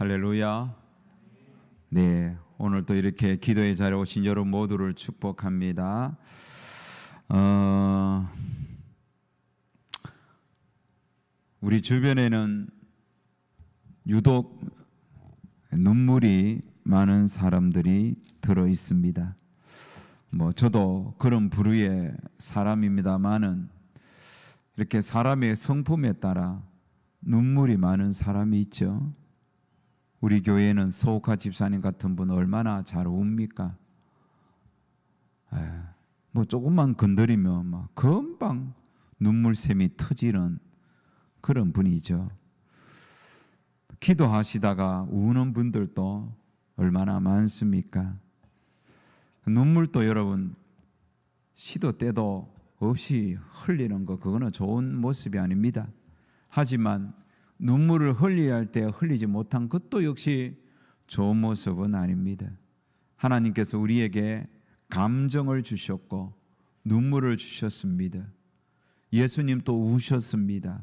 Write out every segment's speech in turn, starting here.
할렐루야. 네, 오늘 또 이렇게 기도의 자리에 오신 여러분 모두를 축복합니다. 우리 주변에는 유독 눈물이 많은 사람들이 들어 있습니다. 저도 그런 부류의 사람입니다만은 이렇게 사람의 성품에 따라 눈물이 많은 사람이 있죠. 우리 교회는 소옥하 집사님 같은 분 얼마나 잘 웁니까? 조금만 건드리면 금방 눈물샘이 터지는 그런 분이죠. 기도하시다가 우는 분들도 얼마나 많습니까? 눈물도 여러분 시도 때도 없이 흘리는 거, 그거는 좋은 모습이 아닙니다. 하지만 눈물을 흘려야 할 때 흘리지 못한 것도 역시 좋은 모습은 아닙니다. 하나님께서 우리에게 감정을 주셨고 눈물을 주셨습니다. 예수님 또 우셨습니다.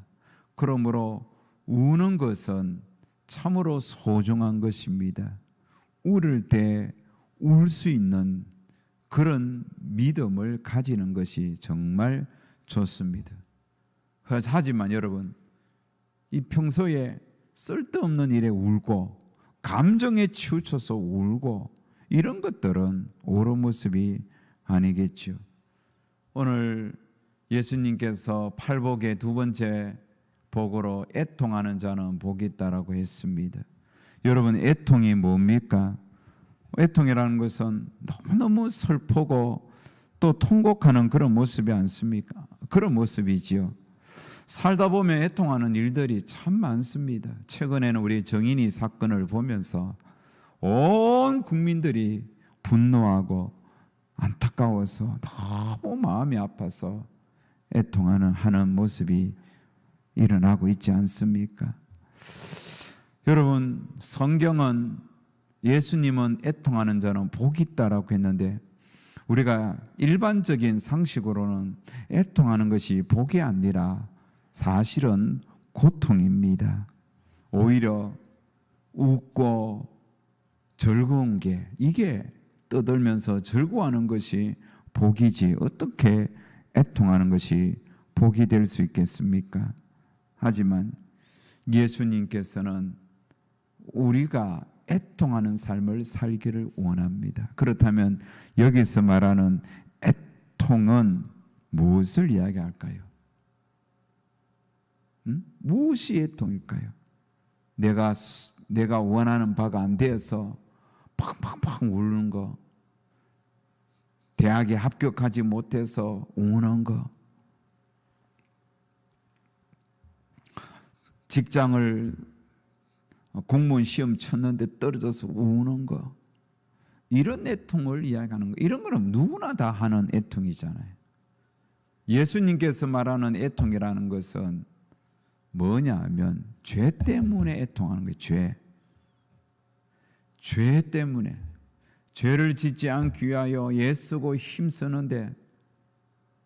그러므로 우는 것은 참으로 소중한 것입니다. 울을 때 울 수 있는 그런 믿음을 가지는 것이 정말 좋습니다. 하지만 여러분, 이 평소에 쓸데없는 일에 울고 감정에 치우쳐서 울고 이런 것들은 옳은 모습이 아니겠죠. 오늘 예수님께서 팔복의 두 번째 복으로 애통하는 자는 복이 있다라고 했습니다. 여러분, 애통이 뭡니까? 애통이라는 것은 너무너무 슬프고 또 통곡하는 그런 모습이 않습니까? 그런 모습이지요. 살다 보면 애통하는 일들이 참 많습니다. 최근에는 우리 정인이 사건을 보면서 온 국민들이 분노하고 안타까워서 너무 마음이 아파서 애통하는 모습이 일어나고 있지 않습니까? 여러분, 성경은 예수님은 애통하는 자는 복이 있다라고 했는데 우리가 일반적인 상식으로는 애통하는 것이 복이 아니라 사실은 고통입니다. 오히려 웃고 즐거운 게, 이게 떠들면서 즐거워하는 것이 복이지 어떻게 애통하는 것이 복이 될 수 있겠습니까? 하지만 예수님께서는 우리가 애통하는 삶을 살기를 원합니다. 그렇다면 여기서 말하는 애통은 무엇을 이야기할까요? 무엇이 애통일까요? 내가 원하는 바가 안 되어서 팡팡팡 우는 거, 대학에 합격하지 못해서 우는 거, 직장을 공무원 시험 쳤는데 떨어져서 우는 거, 이런 애통을 이야기하는 거, 이런 거는 누구나 다 하는 애통이잖아요. 예수님께서 말하는 애통이라는 것은 뭐냐 하면 죄 때문에 애통하는 거예요. 죄 때문에. 죄를 짓지 않기 위하여 애쓰고 힘쓰는데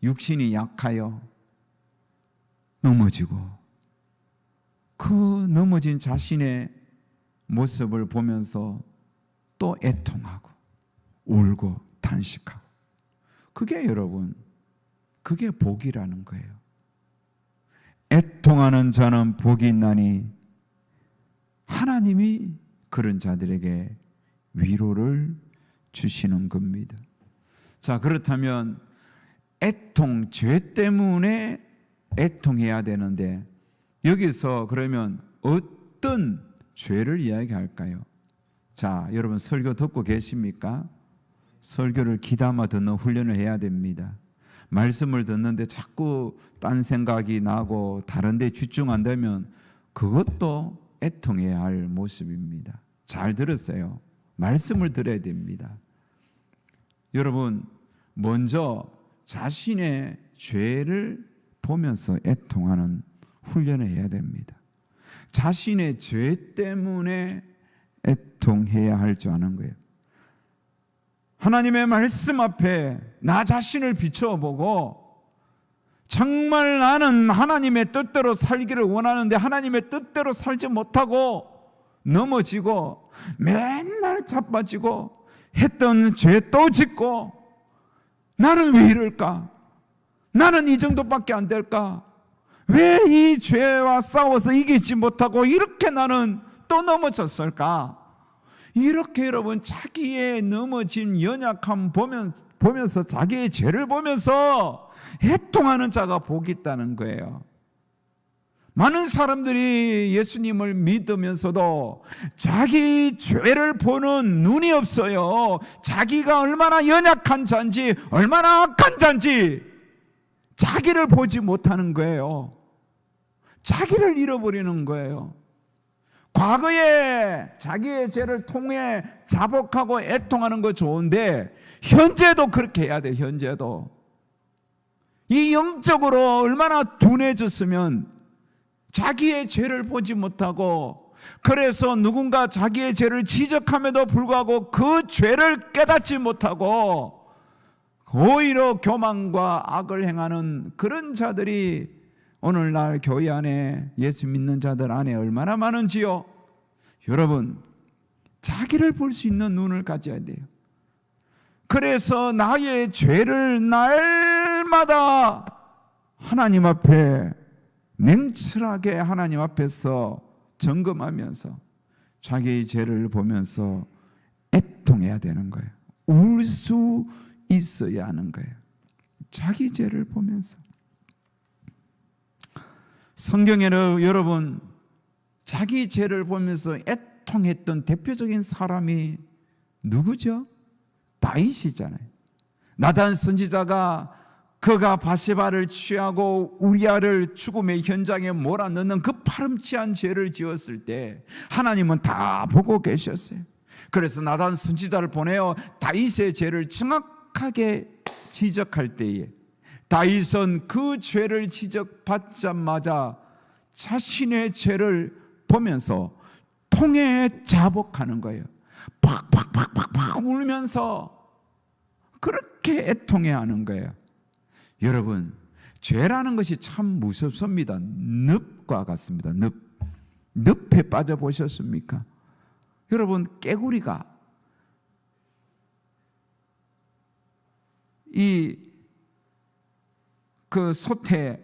육신이 약하여 넘어지고 그 넘어진 자신의 모습을 보면서 또 애통하고 울고 탄식하고, 그게 여러분, 그게 복이라는 거예요. 애통하는 자는 복이 있나니 하나님이 그런 자들에게 위로를 주시는 겁니다. 자, 그렇다면 애통, 죄 때문에 애통해야 되는데 여기서 그러면 어떤 죄를 이야기할까요? 자, 여러분 설교 듣고 계십니까? 설교를 귀담아 듣는 훈련을 해야 됩니다. 말씀을 듣는데 자꾸 딴 생각이 나고 다른 데 집중한다면 그것도 애통해야 할 모습입니다. 잘 들었어요. 말씀을 들어야 됩니다. 여러분, 먼저 자신의 죄를 보면서 애통하는 훈련을 해야 됩니다. 자신의 죄 때문에 애통해야 할 줄 아는 거예요. 하나님의 말씀 앞에 나 자신을 비춰보고 정말 나는 하나님의 뜻대로 살기를 원하는데 하나님의 뜻대로 살지 못하고 넘어지고 맨날 자빠지고 했던 죄 또 짓고 나는 왜 이럴까? 나는 이 정도밖에 안 될까? 왜 이 죄와 싸워서 이기지 못하고 이렇게 나는 또 넘어졌을까? 이렇게 여러분 자기의 넘어진 연약함 보면서 자기의 죄를 보면서 애통하는 자가 복이 있다는 거예요. 많은 사람들이 예수님을 믿으면서도 자기 죄를 보는 눈이 없어요. 자기가 얼마나 연약한 자인지, 얼마나 악한 자인지 자기를 보지 못하는 거예요. 자기를 잃어버리는 거예요. 과거에 자기의 죄를 통해 자복하고 애통하는 거 좋은데 현재도 그렇게 해야 돼. 현재도 이 영적으로 얼마나 둔해졌으면 자기의 죄를 보지 못하고, 그래서 누군가 자기의 죄를 지적함에도 불구하고 그 죄를 깨닫지 못하고 오히려 교만과 악을 행하는 그런 자들이 오늘날 교회 안에, 예수 믿는 자들 안에 얼마나 많은지요. 여러분, 자기를 볼 수 있는 눈을 가져야 돼요. 그래서 나의 죄를 날마다 하나님 앞에 냉철하게 하나님 앞에서 점검하면서 자기의 죄를 보면서 애통해야 되는 거예요. 울 수 있어야 하는 거예요. 자기 죄를 보면서. 성경에는 여러분 자기 죄를 보면서 애통했던 대표적인 사람이 누구죠? 다윗이잖아요. 나단 선지자가 그가 바세바를 취하고 우리아를 죽음의 현장에 몰아넣는 그 파렴치한 죄를 지었을 때 하나님은 다 보고 계셨어요. 그래서 나단 선지자를 보내어 다윗의 죄를 정확하게 지적할 때에 다윗은 그 죄를 지적받자마자 자신의 죄를 보면서 통해 자복하는 거예요. 팍팍팍팍팍 울면서 그렇게 애통해하는 거예요. 여러분, 죄라는 것이 참 무섭습니다. 늪과 같습니다. 늪에 빠져보셨습니까? 여러분, 깨구리가 그 솥에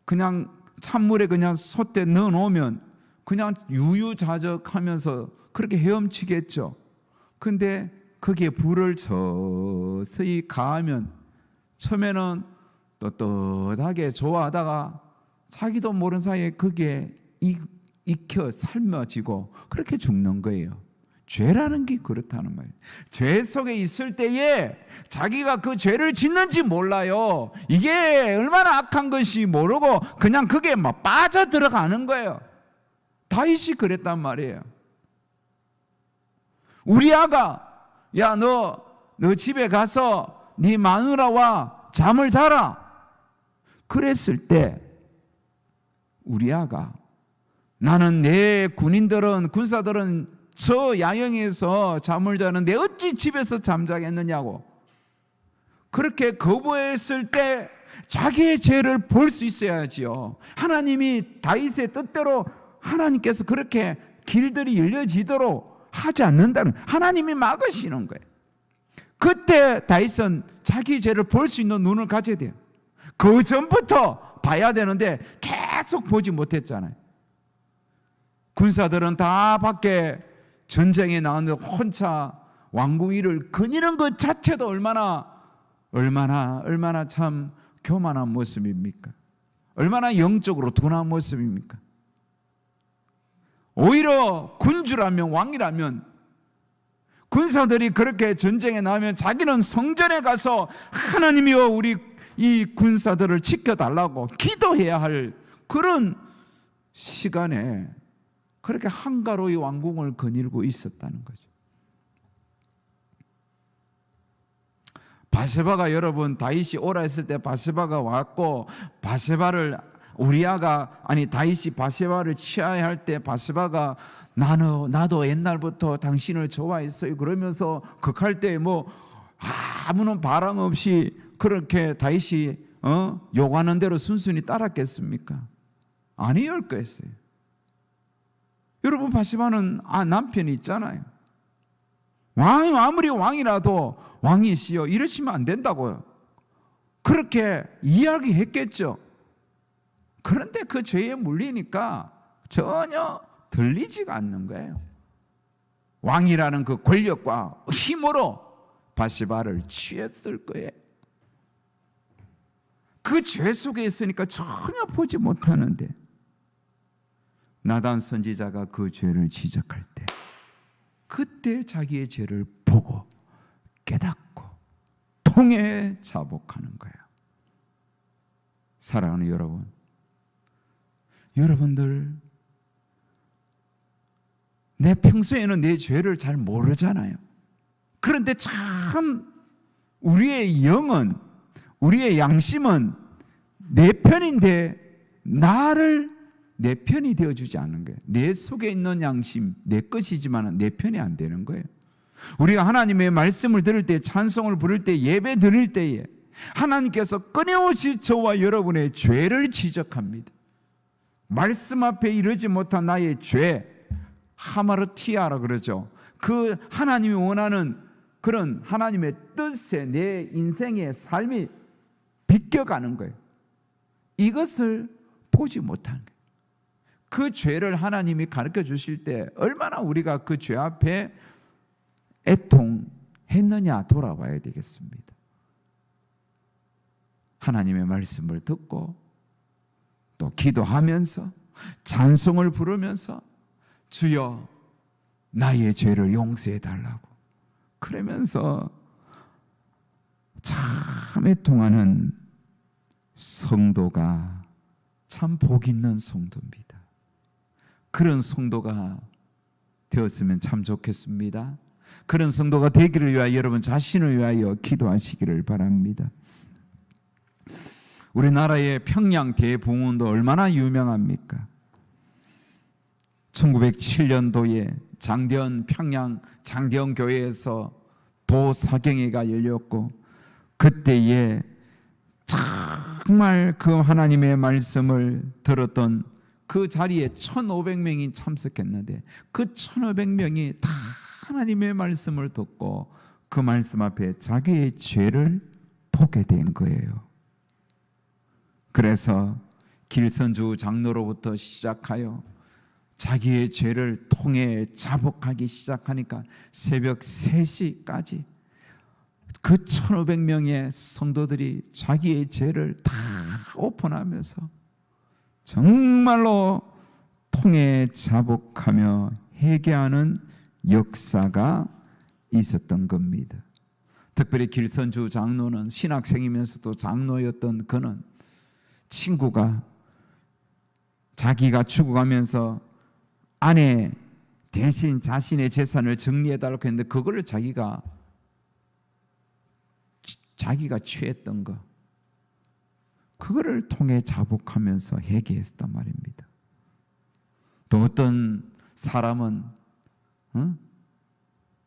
그냥 찬물에 그냥 솥에 넣어놓으면 그냥 유유자적하면서 그렇게 헤엄치겠죠. 근데 거기에 불을 서서히 가하면 처음에는 떳떳하게 좋아하다가 자기도 모르는 사이에 거기에 익혀 삶아지고 그렇게 죽는 거예요. 죄라는 게 그렇다는 말이에요. 죄 속에 있을 때에 자기가 그 죄를 짓는지 몰라요. 이게 얼마나 악한 것이 모르고 그냥 그게 막 빠져들어가는 거예요. 다윗이 그랬단 말이에요. 우리아가 야 너 집에 가서 네 마누라와 잠을 자라 그랬을 때 우리아가 나는 내 군사들은 저 야영에서 잠을 자는데 어찌 집에서 잠자겠느냐고 그렇게 거부했을 때 자기의 죄를 볼 수 있어야지요. 하나님이 다윗의 뜻대로 하나님께서 그렇게 길들이 열려지도록 하지 않는다는, 하나님이 막으시는 거예요. 그때 다윗은 자기 죄를 볼 수 있는 눈을 가져야 돼요. 그 전부터 봐야 되는데 계속 보지 못했잖아요. 군사들은 다 밖에 전쟁에 나왔는데 혼자 왕궁 위를 거니는 것 자체도 얼마나 참 교만한 모습입니까? 얼마나 영적으로 둔한 모습입니까? 오히려 군주라면, 왕이라면 군사들이 그렇게 전쟁에 나오면 자기는 성전에 가서 하나님이여 우리 이 군사들을 지켜달라고 기도해야 할 그런 시간에 그렇게 한가로이 왕궁을 거닐고 있었다는 거죠. 바세바가 여러분 다윗이 오라 했을 때 바세바가 왔고 바세바를 다윗이 바세바를 취하야 할 때 바세바가 나도 옛날부터 당신을 좋아했어요 그러면서 극할 때 뭐 아무런 바람 없이 그렇게 다윗이 요구하는 대로 순순히 따랐겠습니까? 아니었겠어요. 여러분, 바시바는 남편이 있잖아요. 왕이 아무리 왕이라도 왕이시여 이러시면 안 된다고요. 그렇게 이야기했겠죠. 그런데 그 죄에 물리니까 전혀 들리지가 않는 거예요. 왕이라는 그 권력과 힘으로 바시바를 취했을 거예요. 그 죄 속에 있으니까 전혀 보지 못하는데, 나단 선지자가 그 죄를 지적할 때 그때 자기의 죄를 보고 깨닫고 통해 자복하는 거예요. 사랑하는 여러분, 여러분들 내 평소에는 내 죄를 잘 모르잖아요. 그런데 참 우리의 영은, 우리의 양심은 내 편인데 나를 내 편이 되어주지 않는 거예요. 내 속에 있는 양심 내 것이지만 내 편이 안 되는 거예요. 우리가 하나님의 말씀을 들을 때, 찬송을 부를 때, 예배 드릴 때에 하나님께서 끊임없이 저와 여러분의 죄를 지적합니다. 말씀 앞에 이르지 못한 나의 죄, 하마르티아라 그러죠. 그 하나님이 원하는 그런 하나님의 뜻에 내 인생의 삶이 비껴가는 거예요. 이것을 보지 못하는 거예요. 그 죄를 하나님이 가르쳐 주실 때 얼마나 우리가 그 죄 앞에 애통했느냐 돌아봐야 되겠습니다. 하나님의 말씀을 듣고 또 기도하면서 찬송을 부르면서 주여 나의 죄를 용서해 달라고, 그러면서 참 애통하는 성도가 참 복 있는 성도입니다. 그런 성도가 되었으면 참 좋겠습니다. 그런 성도가 되기를 위하여 여러분 자신을 위하여 기도하시기를 바랍니다. 우리나라의 평양 대붕원도 얼마나 유명합니까? 1907년도에 장대현 평양 장대현 교회에서 도사경회가 열렸고, 그때에 정말 그 하나님의 말씀을 들었던 그 자리에 1,500명이 참석했는데 그 1,500명이 다 하나님의 말씀을 듣고 그 말씀 앞에 자기의 죄를 보게 된 거예요. 그래서 길선주 장로로부터 시작하여 자기의 죄를 통해 자복하기 시작하니까 새벽 3시까지 그 1,500명의 성도들이 자기의 죄를 다 오픈하면서 정말로 통해 자복하며 회개하는 역사가 있었던 겁니다. 특별히 길선주 장로는 신학생이면서도 장로였던 그는 친구가 자기가 죽어가면서 아내 대신 자신의 재산을 정리해달라고 했는데 그거를 자기가 취했던 거, 그거를 통해 자복하면서 회개했단 말입니다. 또 어떤 사람은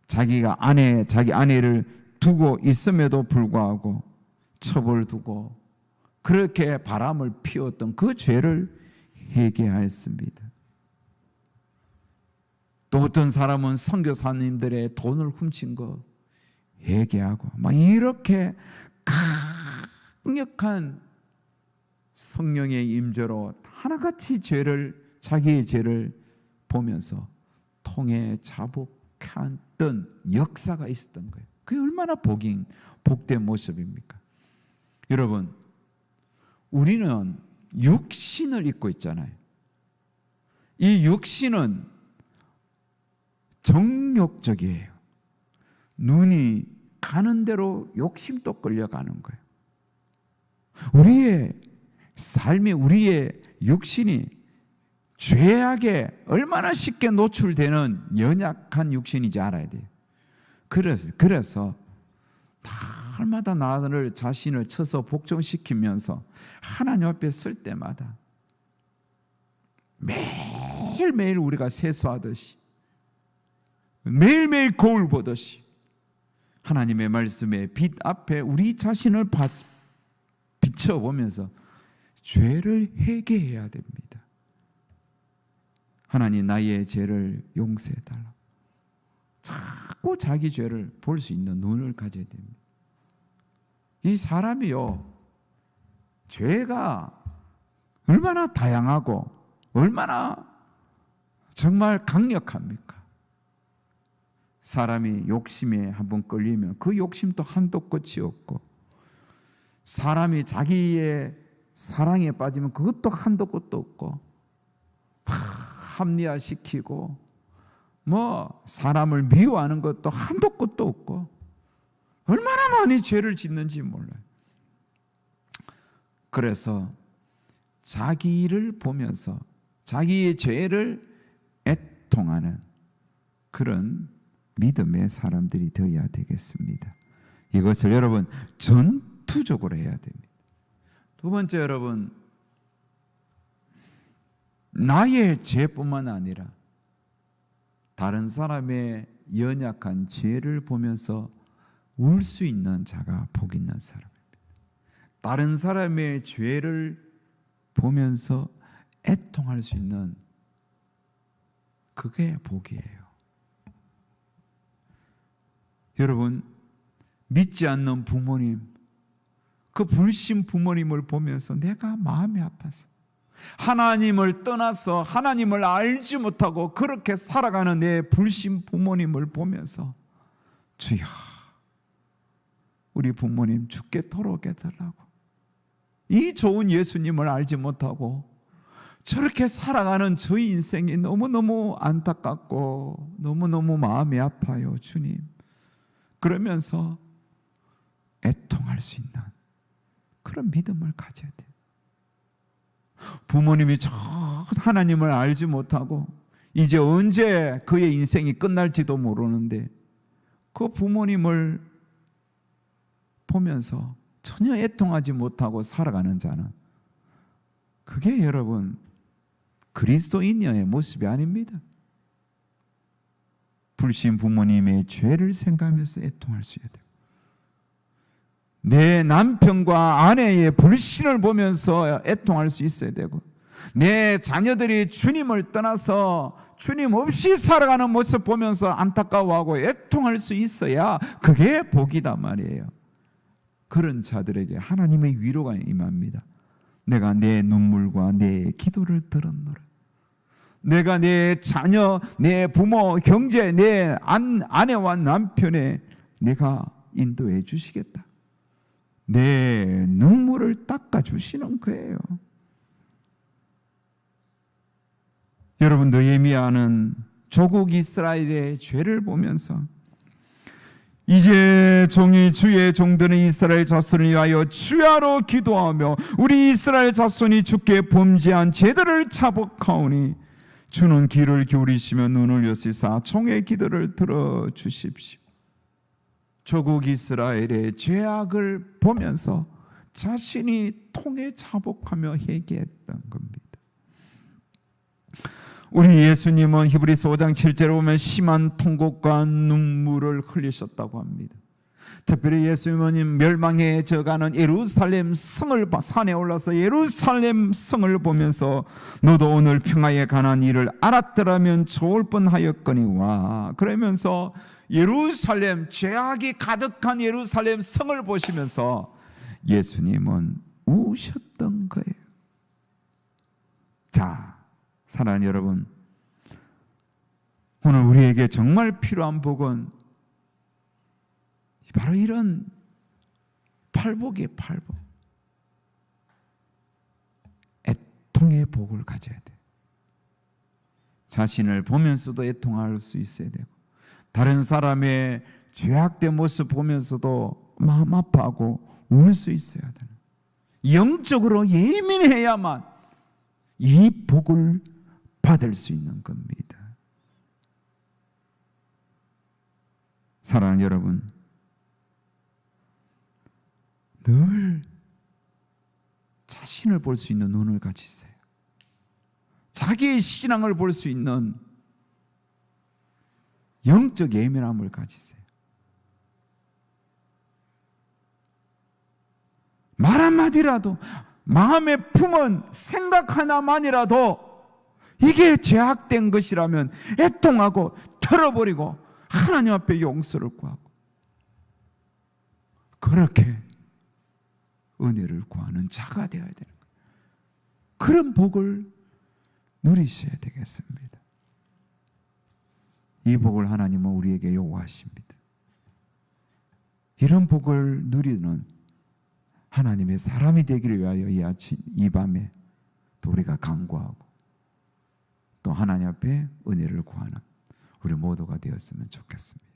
자기 아내를 두고 있음에도 불구하고 첩을 두고 그렇게 바람을 피웠던 그 죄를 회개하였습니다. 또 어떤 사람은 선교사님들의 돈을 훔친 거 회개하고 막 이렇게 강력한 성령의 임재로 하나같이 자기의 죄를 보면서 통해 자복했던 역사가 있었던 거예요. 그게 얼마나 복된 모습입니까? 여러분, 우리는 육신을 입고 있잖아요. 이 육신은 정욕적이에요. 눈이 가는 대로 욕심도 끌려가는 거예요. 우리의 삶이, 우리의 육신이 죄악에 얼마나 쉽게 노출되는 연약한 육신인지 알아야 돼요. 그래서 날마다 나를 자신을 쳐서 복종시키면서 하나님 앞에 설 때마다 매일매일 우리가 세수하듯이 매일매일 거울 보듯이 하나님의 말씀의 빛 앞에 우리 자신을 비춰보면서 죄를 회개해야 됩니다. 하나님 나의 죄를 용서해달라. 자꾸 자기 죄를 볼 수 있는 눈을 가져야 됩니다. 이 사람이요, 죄가 얼마나 다양하고 얼마나 정말 강력합니까? 사람이 욕심에 한번 끌리면 그 욕심도 한도 끝이 없고, 사람이 자기의 사랑에 빠지면 그것도 한도 끝도 없고, 합리화시키고 사람을 미워하는 것도 한도 끝도 없고, 얼마나 많이 죄를 짓는지 몰라요. 그래서 자기를 보면서 자기의 죄를 애통하는 그런 믿음의 사람들이 되어야 되겠습니다. 이것을 여러분 전투적으로 해야 됩니다. 두 번째, 여러분, 나의 죄뿐만 아니라 다른 사람의 연약한 죄를 보면서 울 수 있는 자가 복 있는 사람입니다. 다른 사람의 죄를 보면서 애통할 수 있는, 그게 복이에요. 여러분, 믿지 않는 부모님, 그 불신 부모님을 보면서 내가 마음이 아파서, 하나님을 떠나서 하나님을 알지 못하고 그렇게 살아가는 내 불신 부모님을 보면서, 주여, 우리 부모님 죽겠도록 해달라고. 이 좋은 예수님을 알지 못하고 저렇게 살아가는 저희 인생이 너무너무 안타깝고 너무너무 마음이 아파요, 주님. 그러면서 애통할 수 있는 그런 믿음을 가져야 돼요. 부모님이 저 하나님을 알지 못하고 이제 언제 그의 인생이 끝날지도 모르는데, 그 부모님을 보면서 전혀 애통하지 못하고 살아가는 자는, 그게 여러분 그리스도인의 모습이 아닙니다. 불신 부모님의 죄를 생각하면서 애통할 수 있어야 돼요. 내 남편과 아내의 불신을 보면서 애통할 수 있어야 되고, 내 자녀들이 주님을 떠나서 주님 없이 살아가는 모습 보면서 안타까워하고 애통할 수 있어야 그게 복이다 말이에요. 그런 자들에게 하나님의 위로가 임합니다. 내가 내 눈물과 내 기도를 들었노라. 내가 내 자녀, 내 부모, 형제, 내 아내와 남편에 내가 인도해 주시겠다. 내 눈물을 닦아주시는 거예요. 여러분도 예미야는 조국 이스라엘의 죄를 보면서 이제 종이 주의 종들은 이스라엘 자손을 위하여 주야로 기도하며 우리 이스라엘 자손이 주께 범죄한 죄들을 자복하오니 주는 귀를 기울이시며 눈을 여시사 종의 기도를 들어주십시오. 조국 이스라엘의 죄악을 보면서 자신이 통에 자복하며 회개했던 겁니다. 우리 예수님은 히브리서 5장 7절에 보면 심한 통곡과 눈물을 흘리셨다고 합니다. 특별히 예수님은 멸망에 져가는 예루살렘 성을 산에 올라서 예루살렘 성을 보면서 너도 오늘 평화에 관한 일을 알았더라면 좋을 뻔하였거니와, 그러면서 예루살렘, 죄악이 가득한 예루살렘 성을 보시면서 예수님은 우셨던 거예요. 자, 사랑하는 여러분, 오늘 우리에게 정말 필요한 복은 바로 이런 팔복이에요. 팔복. 애통의 복을 가져야 돼요. 자신을 보면서도 애통할 수 있어야 되고, 다른 사람의 죄악된 모습 보면서도 마음 아파하고 울 수 있어야 되는, 영적으로 예민해야만 이 복을 받을 수 있는 겁니다. 사랑하는 여러분, 늘 자신을 볼 수 있는 눈을 가지세요. 자기의 신앙을 볼 수 있는 영적 예민함을 가지세요. 말 한마디라도, 마음에 품은 생각 하나만이라도 이게 죄악된 것이라면 애통하고 털어버리고 하나님 앞에 용서를 구하고 그렇게 은혜를 구하는 자가 되어야 되는 거예요. 그런 복을 누리셔야 되겠습니다. 이 복을 하나님은 우리에게 요구하십니다. 이런 복을 누리는 하나님의 사람이 되기를 위하여 이 아침, 이 밤에 또 우리가 간구하고 또 하나님 앞에 은혜를 구하는 우리 모두가 되었으면 좋겠습니다.